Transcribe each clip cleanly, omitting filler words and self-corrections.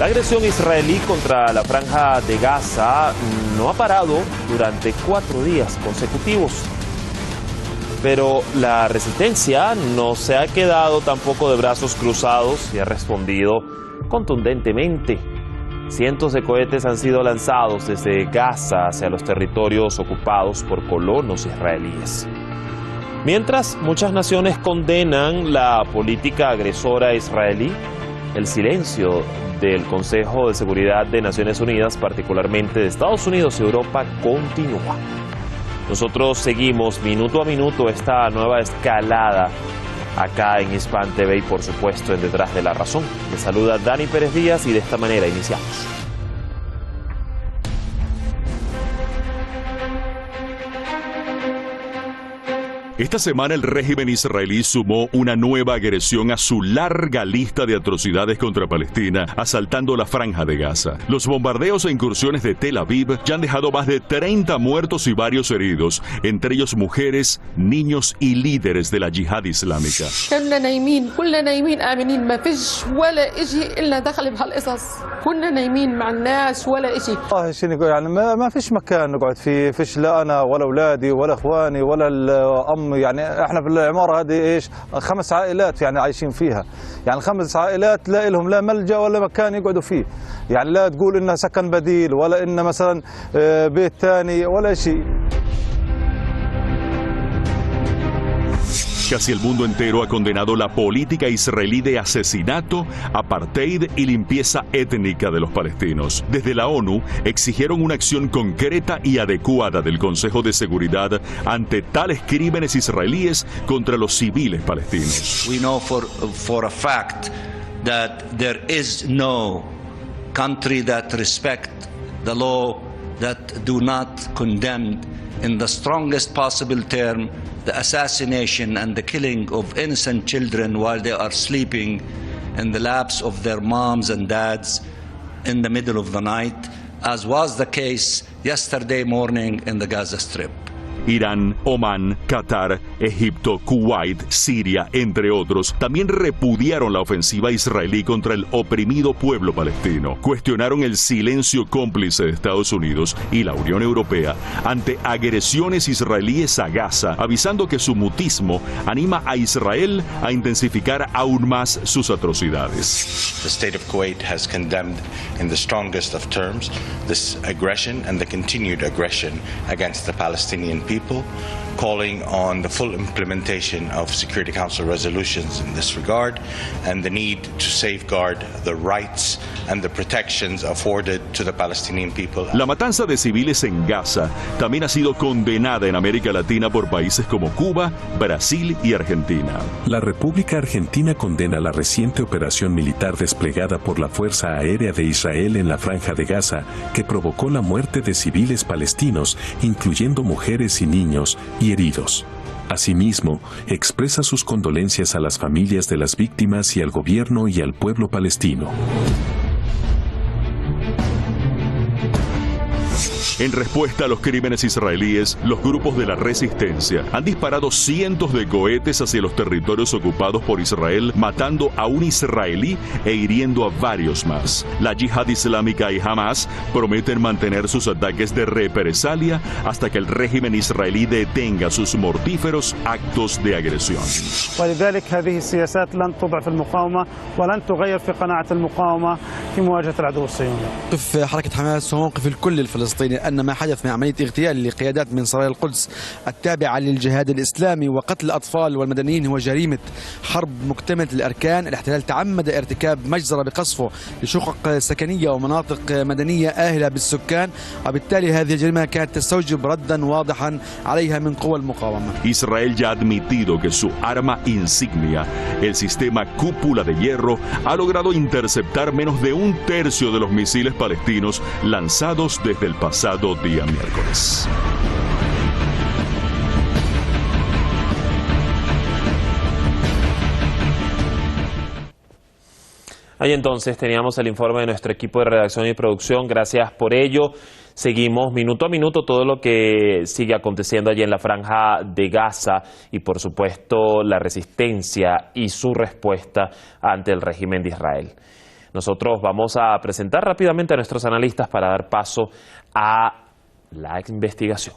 La agresión israelí contra la Franja de Gaza no ha parado durante 4 días consecutivos. Pero la resistencia no se ha quedado tampoco de brazos cruzados y ha respondido contundentemente. Cientos de cohetes han sido lanzados desde Gaza hacia los territorios ocupados por colonos israelíes. Mientras muchas naciones condenan la política agresora israelí, el silencio del Consejo de Seguridad de Naciones Unidas, particularmente de Estados Unidos y Europa, continúa. Nosotros seguimos minuto a minuto esta nueva escalada acá en Hispan TV y por supuesto en Detrás de la Razón. Les saluda Dani Pérez Díaz y de esta manera iniciamos. Esta semana el régimen israelí sumó una nueva agresión a su larga lista de atrocidades contra Palestina, asaltando la Franja de Gaza. Los bombardeos e incursiones de Tel Aviv ya han dejado más de 30 muertos y varios heridos, entre ellos mujeres, niños y líderes de la yihad islámica. يعني احنا في العماره هذه ايش 5 عائلات يعني عايشين فيها يعني 5 عائلات لا لهم لا ملجا ولا مكان يقعدوا فيه يعني لا تقول انها سكن بديل ولا ان مثلا بيت ثاني ولا شيء. Casi el mundo entero ha condenado la política israelí de asesinato, apartheid y limpieza étnica de los palestinos. Desde la ONU exigieron una acción concreta y adecuada del Consejo de Seguridad ante tales crímenes israelíes contra los civiles palestinos. We know for a fact that there is no country that respects the law that do not condemn in the strongest possible term the assassination and the killing of innocent children while they are sleeping in the laps of their moms and dads in the middle of the night, as was the case yesterday morning in the Gaza Strip. Irán, Omán, Qatar, Egipto, Kuwait, Siria, entre otros, también repudiaron la ofensiva israelí contra el oprimido pueblo palestino. Cuestionaron el silencio cómplice de Estados Unidos y la Unión Europea ante agresiones israelíes a Gaza, avisando que su mutismo anima a Israel a intensificar aún más sus atrocidades. The state of Kuwait has condemned in the strongest of terms this aggression and the continued aggression against the Palestinian people, calling on the full implementation of Security Council resolutions in this regard and the need to safeguard the rights and the protections afforded to the Palestinian people. La matanza de civiles en Gaza también ha sido condenada en América Latina por países como Cuba, Brasil y Argentina. La República Argentina condena la reciente operación militar desplegada por la Fuerza Aérea de Israel en la Franja de Gaza, que provocó la muerte de civiles palestinos, incluyendo mujeres y niños, y heridos. Asimismo, expresa sus condolencias a las familias de las víctimas y al gobierno y al pueblo palestino. En respuesta a los crímenes israelíes, los grupos de la resistencia han disparado cientos de cohetes hacia los territorios ocupados por Israel, matando a un israelí e hiriendo a varios más. La yihad islámica y Hamas prometen mantener sus ataques de represalia hasta que el régimen israelí detenga sus mortíferos actos de agresión. ولذلك هذه السياسات لن تضعف المقاومة ولن تغير في قناعة المقاومة في مواجهة العدو الصهيوني. موقف حركة حماس وموقف الكل الفلسطيني أن ما حدث من عملية اغتيال لقيادات من سرايا القدس التابعة للجهاد الإسلامي وقتل الأطفال والمدنيين هو جريمة حرب مكتملة الأركان. الاحتلال تعمد ارتكاب مجزرة بقصفه لشقق سكنية ومناطق مدنية آهلة بالسكان، وبالتالي هذه الجريمة كانت تستوجب ردا واضحا عليها من قوى المقاومة. Israel ya ha admitido que su arma insignia, el sistema cúpula de hierro, ha logrado interceptar menos de 1/3 de los misiles palestinos lanzados desde el pasado día miércoles. Ahí entonces teníamos el informe de nuestro equipo de redacción y producción. Gracias por ello. Seguimos minuto a minuto todo lo que sigue aconteciendo allí en la Franja de Gaza y por supuesto la resistencia y su respuesta ante el régimen de Israel. Nosotros vamos a presentar rápidamente a nuestros analistas para dar paso a la investigación.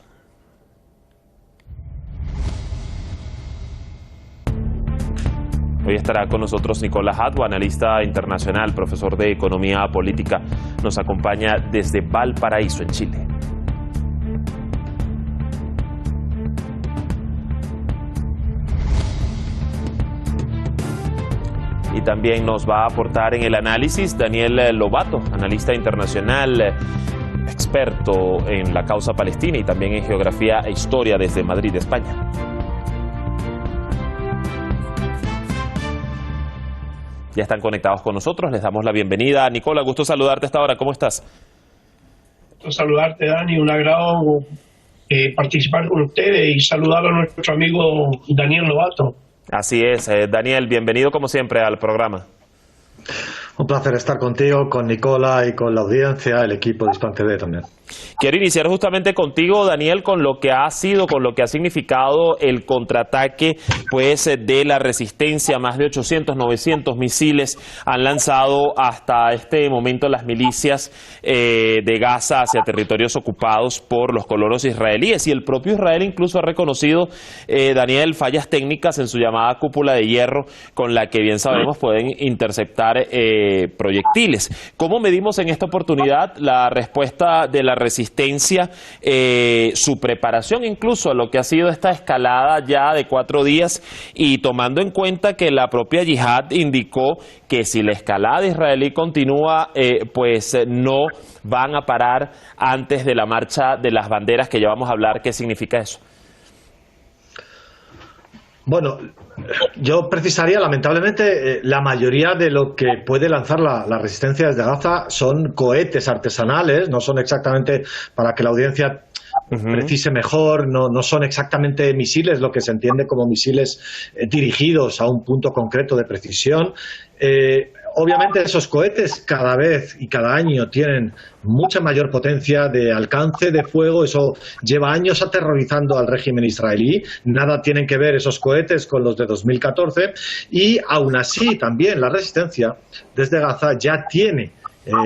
Hoy estará con nosotros Nicolás Hadwa, analista internacional, profesor de Economía Política. Nos acompaña desde Valparaíso, en Chile. Y también nos va a aportar en el análisis Daniel Lobato, analista internacional, experto en la causa palestina y también en geografía e historia desde Madrid, España. Ya están conectados con nosotros, les damos la bienvenida. Nicola, gusto saludarte hasta ahora, ¿cómo estás? Gusto saludarte, Dani, un agrado participar con ustedes y saludar a nuestro amigo Daniel Lobato. Así es, Daniel, bienvenido como siempre al programa. Un placer estar contigo, con Nicola y con la audiencia, el equipo de Hispan TV también. Quiero iniciar justamente contigo, Daniel, con lo que ha sido, con lo que ha significado el contraataque pues de la resistencia. Más de 800, 900 misiles han lanzado hasta este momento las milicias de Gaza hacia territorios ocupados por los colonos israelíes. Y el propio Israel incluso ha reconocido, Daniel, fallas técnicas en su llamada cúpula de hierro, con la que bien sabemos pueden interceptar proyectiles. ¿Cómo medimos en esta oportunidad la respuesta de la resistencia, su preparación incluso a lo que ha sido esta escalada ya de 4 días, y tomando en cuenta que la propia Yihad indicó que si la escalada israelí continúa, pues no van a parar antes de la marcha de las banderas, que ya vamos a hablar qué significa eso? Bueno, yo precisaría, lamentablemente, la mayoría de lo que puede lanzar la resistencia desde Gaza son cohetes artesanales, no son exactamente, para que la audiencia precise mejor, no son exactamente misiles, lo que se entiende como misiles dirigidos a un punto concreto de precisión. Obviamente esos cohetes cada vez y cada año tienen mucha mayor potencia de alcance de fuego. Eso lleva años aterrorizando al régimen israelí. Nada tienen que ver esos cohetes con los de 2014. Y aún así también la resistencia desde Gaza ya tiene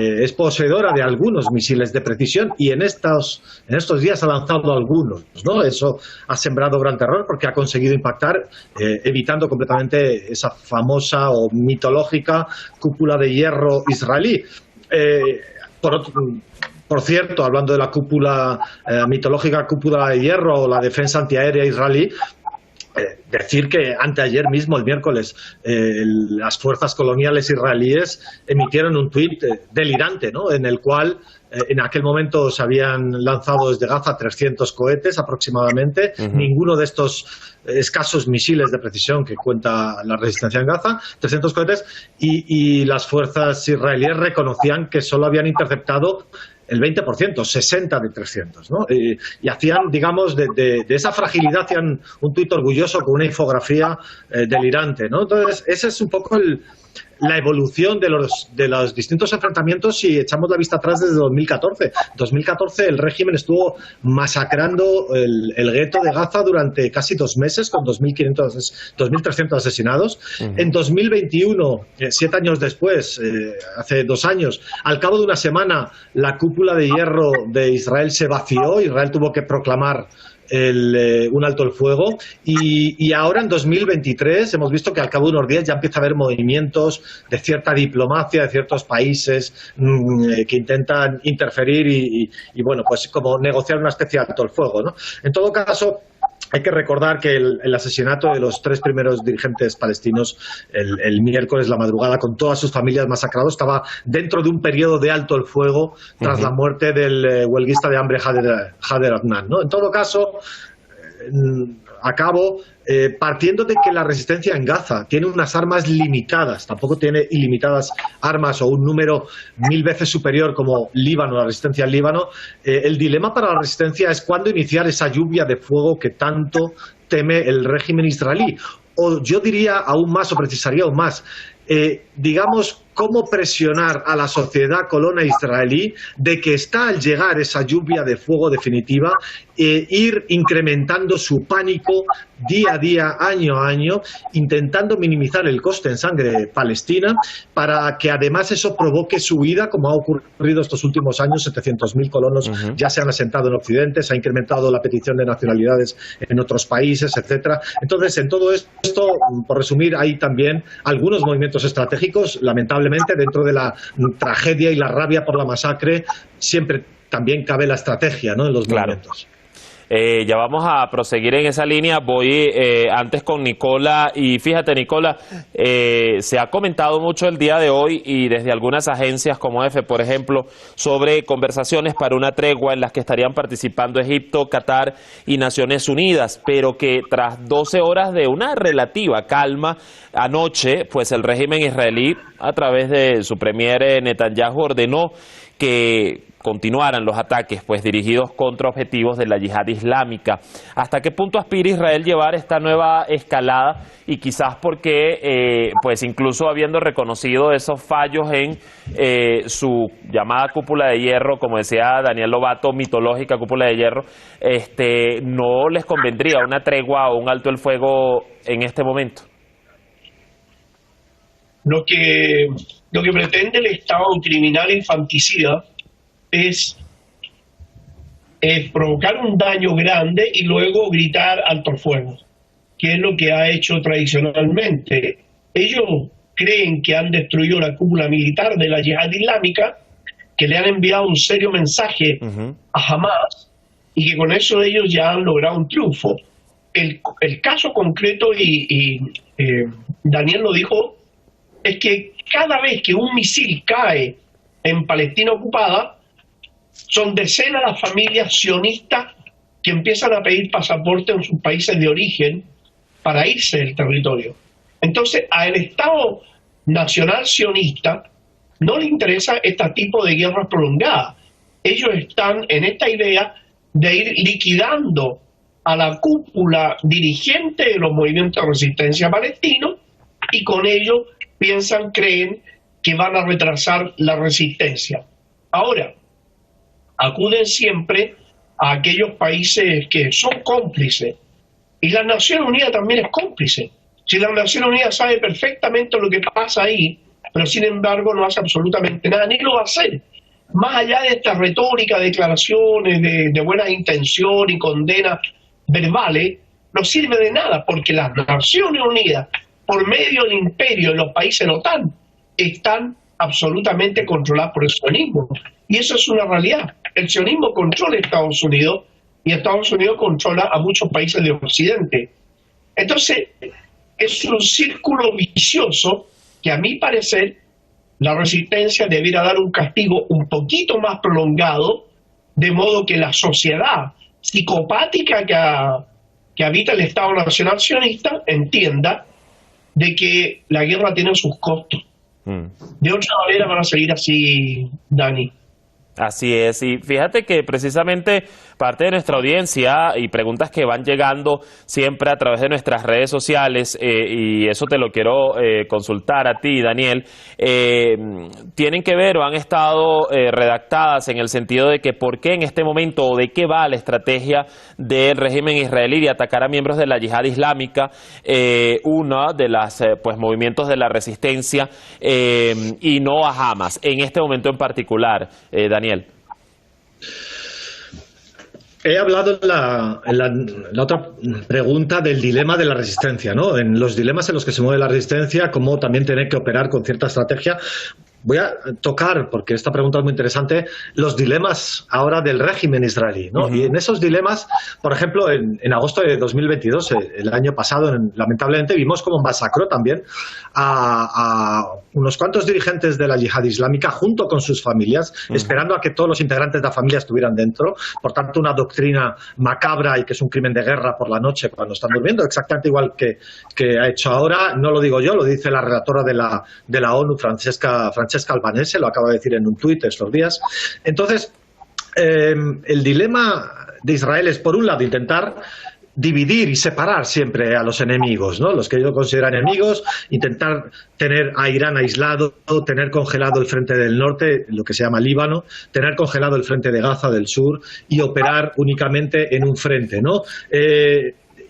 es poseedora de algunos misiles de precisión, y en estos días ha lanzado algunos, ¿no? Eso ha sembrado gran terror porque ha conseguido impactar, evitando completamente esa famosa o mitológica cúpula de hierro israelí. Por cierto, hablando de la cúpula mitológica cúpula de hierro o la defensa antiaérea israelí, decir que anteayer mismo, el miércoles, las fuerzas coloniales israelíes emitieron un tuit delirante, ¿no?, en el cual en aquel momento se habían lanzado desde Gaza 300 cohetes aproximadamente. Ninguno de estos escasos misiles de precisión que cuenta la resistencia en Gaza, 300 cohetes, y las fuerzas israelíes reconocían que solo habían interceptado el 20%, 60 de 300, ¿no? Y hacían, digamos, de esa fragilidad, hacían un tuit orgulloso con una infografía delirante, ¿no? Entonces, ese es un poco la evolución de los distintos enfrentamientos si echamos la vista atrás desde 2014. En 2014 el régimen estuvo masacrando el gueto de Gaza durante casi 2 meses, con 2.300 asesinados. En 2021, 7 años después, hace 2 años, al cabo de una semana, la cúpula de hierro de Israel se vació. Israel tuvo que proclamar un alto el fuego, y ahora en 2023 hemos visto que al cabo de unos días ya empieza a haber movimientos de cierta diplomacia de ciertos países que intentan interferir y bueno, pues como negociar una especie de alto el fuego, ¿no? En todo caso, hay que recordar que el asesinato de los 3 primeros dirigentes palestinos el miércoles, la madrugada, con todas sus familias masacrados, estaba dentro de un periodo de alto el fuego tras la muerte del huelguista de hambre Hader Adnan, ¿no? En todo caso, acabo partiendo de que la resistencia en Gaza tiene unas armas limitadas, tampoco tiene ilimitadas armas o un número 1000 veces superior como Líbano, la resistencia en Líbano. El dilema para la resistencia es cuándo iniciar esa lluvia de fuego que tanto teme el régimen israelí. O yo diría aún más, o precisaría aún más, digamos, cómo presionar a la sociedad colona israelí de que está al llegar esa lluvia de fuego definitiva, ir incrementando su pánico día a día, año a año, intentando minimizar el coste en sangre palestina para que además eso provoque su huida, como ha ocurrido estos últimos años. 700.000 colonos ya se han asentado en Occidente, se ha incrementado la petición de nacionalidades en otros países, etcétera. Entonces, en todo esto, por resumir, hay también algunos movimientos estratégicos. Lamentablemente, dentro de la tragedia y la rabia por la masacre, siempre también cabe la estrategia, ¿no?, en los movimientos. Ya vamos a proseguir en esa línea. Voy antes con Nicola. Y fíjate, Nicola, se ha comentado mucho el día de hoy y desde algunas agencias como EFE, por ejemplo, sobre conversaciones para una tregua en las que estarían participando Egipto, Qatar y Naciones Unidas, pero que tras 12 horas de una relativa calma anoche, pues el régimen israelí, a través de su premier Netanyahu, ordenó que continuaran los ataques pues dirigidos contra objetivos de la yihad islámica. ¿Hasta qué punto aspira Israel llevar esta nueva escalada? Y quizás porque pues incluso habiendo reconocido esos fallos en su llamada cúpula de hierro, como decía Daniel Lobato, mitológica cúpula de hierro, no les convendría una tregua o un alto el fuego en este momento. Lo que pretende el Estado criminal infanticida es provocar un daño grande y luego gritar alto el fuego, que es lo que ha hecho tradicionalmente. Ellos creen que han destruido la cúpula militar de la yihad islámica, que le han enviado un serio mensaje a Hamas y que con eso ellos ya han logrado un triunfo. El caso concreto, y Daniel lo dijo, es que cada vez que un misil cae en Palestina ocupada, son decenas las familias sionistas que empiezan a pedir pasaporte en sus países de origen para irse del territorio. Entonces, al Estado Nacional Sionista no le interesa este tipo de guerras prolongadas. Ellos están en esta idea de ir liquidando a la cúpula dirigente de los movimientos de resistencia palestinos y con ello creen que van a retrasar la resistencia. Ahora, acuden siempre a aquellos países que son cómplices. Y la Nación Unida también es cómplice. Si la Nación Unida sabe perfectamente lo que pasa ahí, pero sin embargo no hace absolutamente nada, ni lo va a hacer. Más allá de esta retórica, declaraciones de buena intención y condenas verbales, no sirve de nada, porque las Naciones Unidas, por medio del imperio de los países de la OTAN, están absolutamente controladas por el sionismo. Y eso es una realidad. El sionismo controla a Estados Unidos y Estados Unidos controla a muchos países de Occidente. Entonces, es un círculo vicioso que a mi parecer la resistencia debiera dar un castigo un poquito más prolongado, de modo que la sociedad psicopática que habita el Estado Nacional Sionista entienda de que la guerra tiene sus costos. De otra manera van a seguir así, Dani. Así es, y fíjate que precisamente parte de nuestra audiencia y preguntas que van llegando siempre a través de nuestras redes sociales, y eso te lo quiero consultar a ti, Daniel, tienen que ver o han estado redactadas en el sentido de que por qué en este momento o de qué va la estrategia del régimen israelí de atacar a miembros de la yihad islámica, uno de los pues, movimientos de la resistencia, y no a Hamas, en este momento en particular, Daniel. He hablado en la otra pregunta del dilema de la resistencia, ¿no? En los dilemas en los que se mueve la resistencia, cómo también tener que operar con cierta estrategia. Voy a tocar, porque esta pregunta es muy interesante, los dilemas ahora del régimen israelí, ¿no? Y en esos dilemas, por ejemplo, en agosto de 2022, el año pasado, lamentablemente vimos cómo masacró también a unos cuantos dirigentes de la yihad islámica junto con sus familias, esperando a que todos los integrantes de la familia estuvieran dentro. Por tanto, una doctrina macabra y que es un crimen de guerra por la noche cuando están durmiendo, exactamente igual que ha hecho ahora. No lo digo yo, lo dice la relatora de la ONU, Francesca Albanese, lo acaba de decir en un tuit estos días. Entonces, el dilema de Israel es, por un lado, intentar dividir y separar siempre a los enemigos, ¿no? Los que ellos consideran enemigos, intentar tener a Irán aislado, tener congelado el frente del norte, lo que se llama Líbano, tener congelado el frente de Gaza del sur y operar únicamente en un frente, ¿no?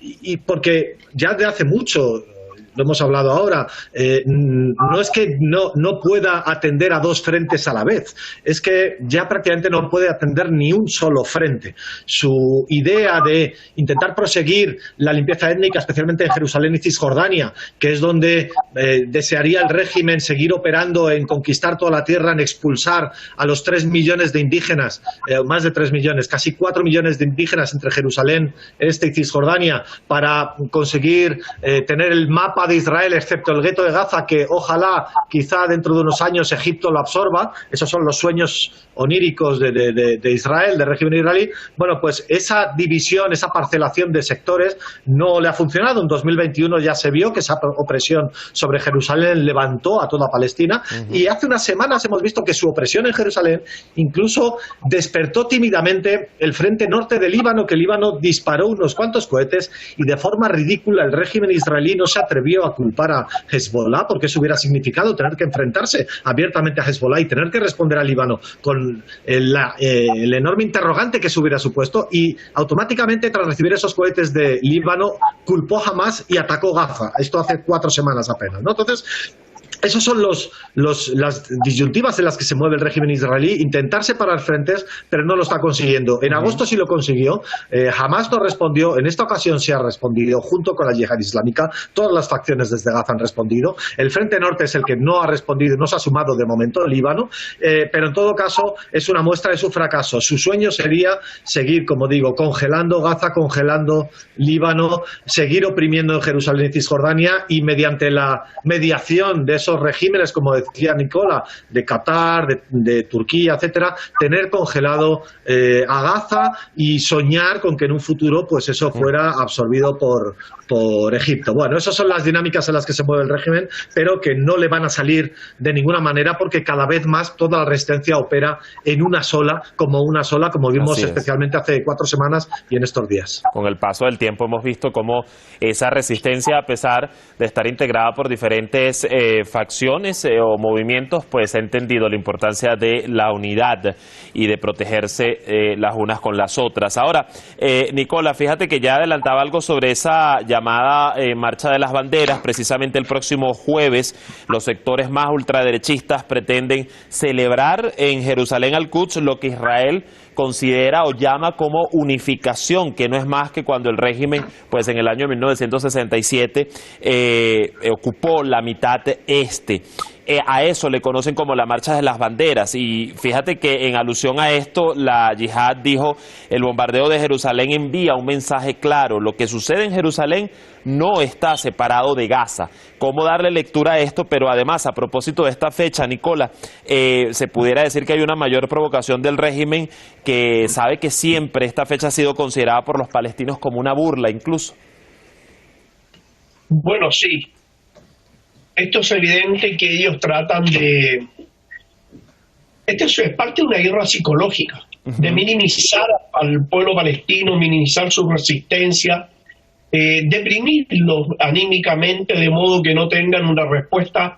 y porque ya de hace mucho, lo hemos hablado ahora, no es que no pueda atender a dos frentes a la vez, es que ya prácticamente no puede atender ni un solo frente. Su idea de intentar proseguir la limpieza étnica, especialmente en Jerusalén y Cisjordania, que es donde desearía el régimen seguir operando en conquistar toda la tierra, en expulsar a los 3 millones de indígenas, más de 3 millones, casi 4 millones de indígenas entre Jerusalén Este y Cisjordania, para conseguir tener el mapa de Israel, excepto el gueto de Gaza, que ojalá, quizá dentro de unos años, Egipto lo absorba. Esos son los sueños oníricos de Israel, del régimen israelí. Bueno, pues esa división, esa parcelación de sectores no le ha funcionado. En 2021 ya se vio que esa opresión sobre Jerusalén levantó a toda Palestina, y hace unas semanas hemos visto que su opresión en Jerusalén incluso despertó tímidamente el frente norte del Líbano, que el Líbano disparó unos cuantos cohetes, y de forma ridícula el régimen israelí no se atrevió a culpar a Hezbollah, porque eso hubiera significado tener que enfrentarse abiertamente a Hezbollah y tener que responder al Líbano con el enorme interrogante que eso hubiera supuesto, y automáticamente tras recibir esos cohetes de Líbano culpó a Hamas y atacó Gaza. Esto hace 4 semanas apenas, ¿no? Entonces, esos son las disyuntivas en las que se mueve el régimen israelí, intentar separar frentes, pero no lo está consiguiendo. En agosto sí lo consiguió, Hamas no respondió, en esta ocasión se ha respondido, junto con la Yihad Islámica, todas las facciones desde Gaza han respondido. El Frente Norte es el que no ha respondido, no se ha sumado de momento al Líbano, pero en todo caso es una muestra de su fracaso. Su sueño sería seguir, como digo, congelando Gaza, congelando Líbano, seguir oprimiendo en Jerusalén y Cisjordania, y mediante la mediación de esos regímenes, como decía Nicola, de Qatar, de Turquía, etcétera, tener congelado a Gaza y soñar con que en un futuro pues eso fuera absorbido por Egipto. Bueno, esas son las dinámicas en las que se mueve el régimen, pero que no le van a salir de ninguna manera, porque cada vez más toda la resistencia opera en una sola, como vimos especialmente hace 4 semanas y en estos días. Con el paso del tiempo hemos visto cómo esa resistencia, a pesar de estar integrada por diferentes facciones o movimientos, pues ha entendido la importancia de la unidad y de protegerse las unas con las otras. Ahora, Nicola, fíjate que ya adelantaba algo sobre esa llamada Marcha de las Banderas. Precisamente el próximo jueves los sectores más ultraderechistas pretenden celebrar en Jerusalén al-Quds lo que Israel considera o llama como unificación, que no es más que cuando el régimen, pues en el año 1967, ocupó la mitad este. A eso le conocen como la Marcha de las Banderas, y fíjate que en alusión a esto la Yihad dijo: el bombardeo de Jerusalén envía un mensaje claro, lo que sucede en Jerusalén no está separado de Gaza. ¿Cómo darle lectura a esto? Pero además, a propósito de esta fecha, Nicola, se pudiera decir que hay una mayor provocación del régimen, que sabe que siempre esta fecha ha sido considerada por los palestinos como una burla incluso. Bueno, sí. Esto es evidente que ellos tratan de... Esto es parte de una guerra psicológica, de minimizar al pueblo palestino, minimizar su resistencia, deprimirlos anímicamente de modo que no tengan una respuesta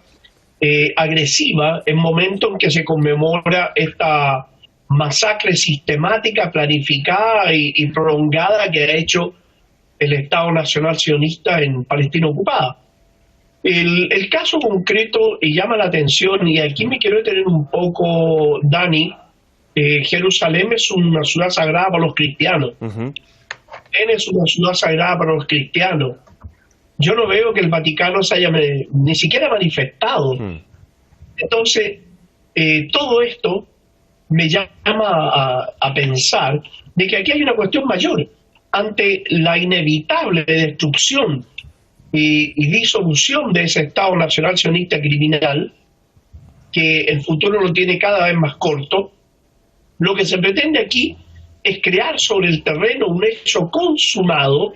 agresiva en momento en que se conmemora esta masacre sistemática, planificada y prolongada que ha hecho el Estado Nacional Sionista en Palestina ocupada. El caso concreto llama la atención, y aquí me quiero detener un poco, Dani. Jerusalén es una ciudad sagrada para los cristianos. Es una ciudad sagrada para los cristianos. Yo no veo que el Vaticano se haya ni siquiera manifestado. Entonces, todo esto me llama a pensar de que aquí hay una cuestión mayor. Ante la inevitable destrucción y disolución de ese Estado Nacional Sionista criminal, que el futuro lo tiene cada vez más corto, lo que se pretende aquí es crear sobre el terreno un hecho consumado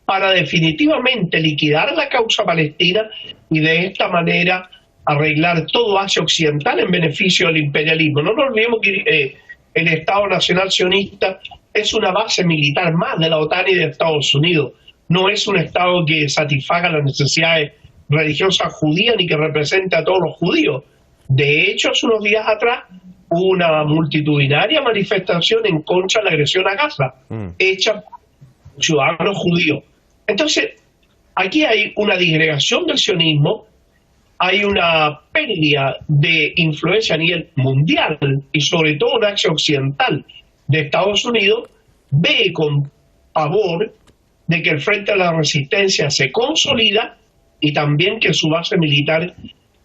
para definitivamente liquidar la causa palestina y de esta manera arreglar todo Asia Occidental en beneficio del imperialismo. No nos olvidemos que el Estado Nacional Sionista es una base militar más de la OTAN y de Estados Unidos. No es un Estado que satisfaga las necesidades religiosas judías ni que represente a todos los judíos. De hecho, hace unos días atrás hubo una multitudinaria manifestación en contra de la agresión a Gaza, hecha por ciudadanos judíos. Entonces, aquí hay una disgregación del sionismo, hay una pérdida de influencia a nivel mundial y sobre todo una acción occidental de Estados Unidos ve con pavor de que el Frente a la Resistencia se consolida y también que su base militar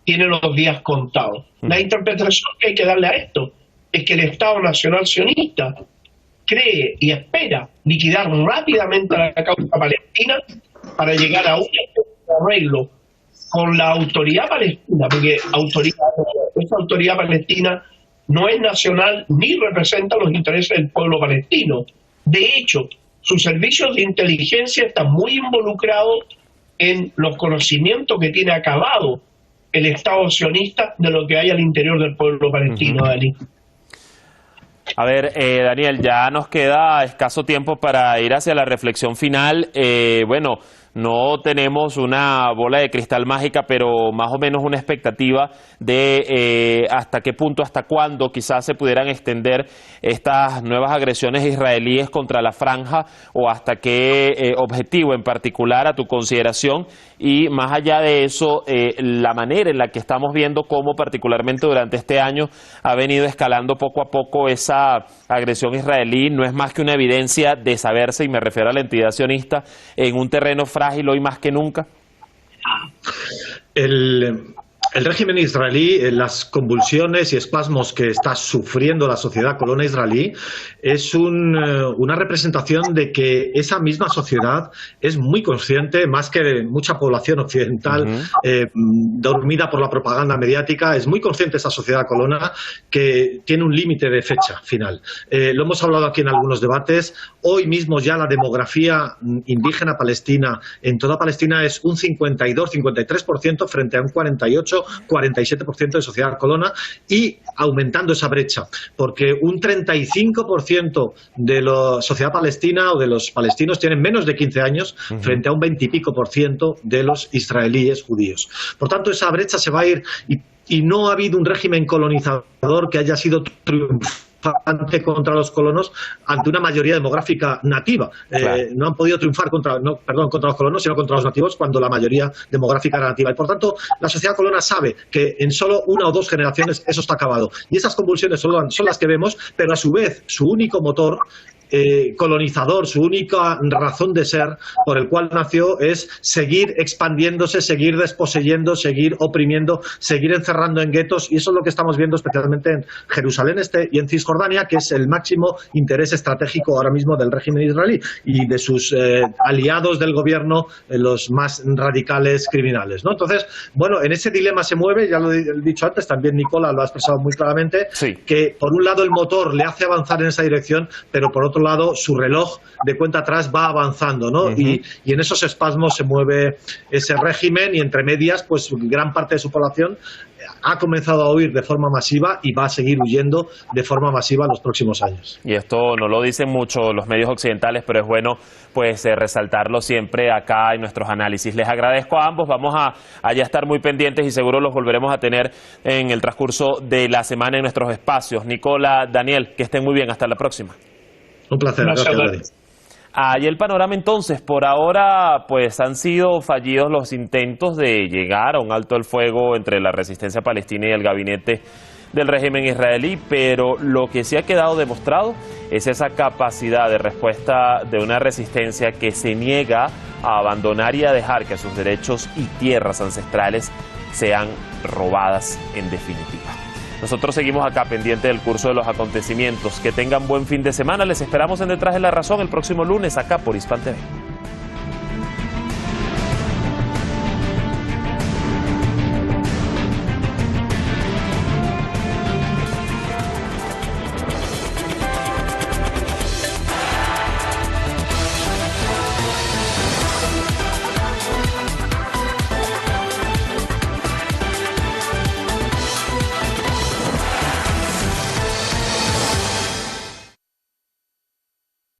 tiene los días contados. La interpretación que hay que darle a esto es que el Estado Nacional Sionista cree y espera liquidar rápidamente la causa palestina para llegar a un arreglo con la autoridad palestina, porque esa autoridad palestina no es nacional ni representa los intereses del pueblo palestino. De hecho, sus servicios de inteligencia están muy involucrados en los conocimientos que tiene acabado el Estado sionista de lo que hay al interior del pueblo palestino, Dani. A ver, Daniel, ya nos queda escaso tiempo para ir hacia la reflexión final. Bueno, no tenemos una bola de cristal mágica, pero más o menos una expectativa de hasta qué punto, hasta cuándo quizás se pudieran extender estas nuevas agresiones israelíes contra la franja, o hasta qué objetivo en particular a tu consideración, y más allá de eso, la manera en la que estamos viendo cómo particularmente durante este año ha venido escalando poco a poco esa agresión israelí. No es más que una evidencia de saberse, y me refiero a la entidad sionista, en un terreno frágil hoy más que nunca. El régimen israelí, las convulsiones y espasmos que está sufriendo la sociedad colonia israelí, es una representación de que esa misma sociedad es muy consciente, más que mucha población occidental dormida por la propaganda mediática, es muy consciente esa sociedad colonia que tiene un límite de fecha final. Lo hemos hablado aquí en algunos debates. Hoy mismo ya la demografía indígena palestina en toda Palestina es un 52-53% frente a un 47% de sociedad colona, y aumentando esa brecha, porque un 35% de la sociedad palestina o de los palestinos tienen menos de 15 años frente a un 20 y pico % de los israelíes judíos. Por tanto, esa brecha se va a ir, y no ha habido un régimen colonizador que haya sido triunfante contra los colonos ante una mayoría demográfica nativa. Claro. No han podido triunfar contra los colonos, sino contra los nativos, cuando la mayoría demográfica era nativa. Y por tanto, la sociedad colona sabe que en solo una o dos generaciones eso está acabado. Y esas convulsiones son las que vemos, pero a su vez su único motor colonizador, su única razón de ser por el cual nació, es seguir expandiéndose, seguir desposeyendo, seguir oprimiendo, seguir encerrando en guetos, y eso es lo que estamos viendo especialmente en Jerusalén Este y en Cisjordania, que es el máximo interés estratégico ahora mismo del régimen israelí y de sus aliados del gobierno, los más radicales criminales, ¿no? Entonces, bueno, en ese dilema se mueve, ya lo he dicho antes, también Nicola lo ha expresado muy claramente, que por un lado el motor le hace avanzar en esa dirección, pero por otro lado su reloj de cuenta atrás va avanzando, ¿no? Y en esos espasmos se mueve ese régimen, y entre medias pues gran parte de su población ha comenzado a huir de forma masiva y va a seguir huyendo de forma masiva en los próximos años. Y esto no lo dicen mucho los medios occidentales, pero es bueno pues resaltarlo siempre acá en nuestros análisis. Les agradezco a ambos, vamos a ya estar muy pendientes y seguro los volveremos a tener en el transcurso de la semana en nuestros espacios. Nicola, Daniel, que estén muy bien, hasta la próxima. Un placer, gracias, Dani. Ahí el panorama entonces. Por ahora pues han sido fallidos los intentos de llegar a un alto el fuego entre la resistencia palestina y el gabinete del régimen israelí, pero lo que sí ha quedado demostrado es esa capacidad de respuesta de una resistencia que se niega a abandonar y a dejar que sus derechos y tierras ancestrales sean robadas en definitiva. Nosotros seguimos acá pendiente del curso de los acontecimientos. Que tengan buen fin de semana. Les esperamos en Detrás de la Razón el próximo lunes acá por Hispan TV.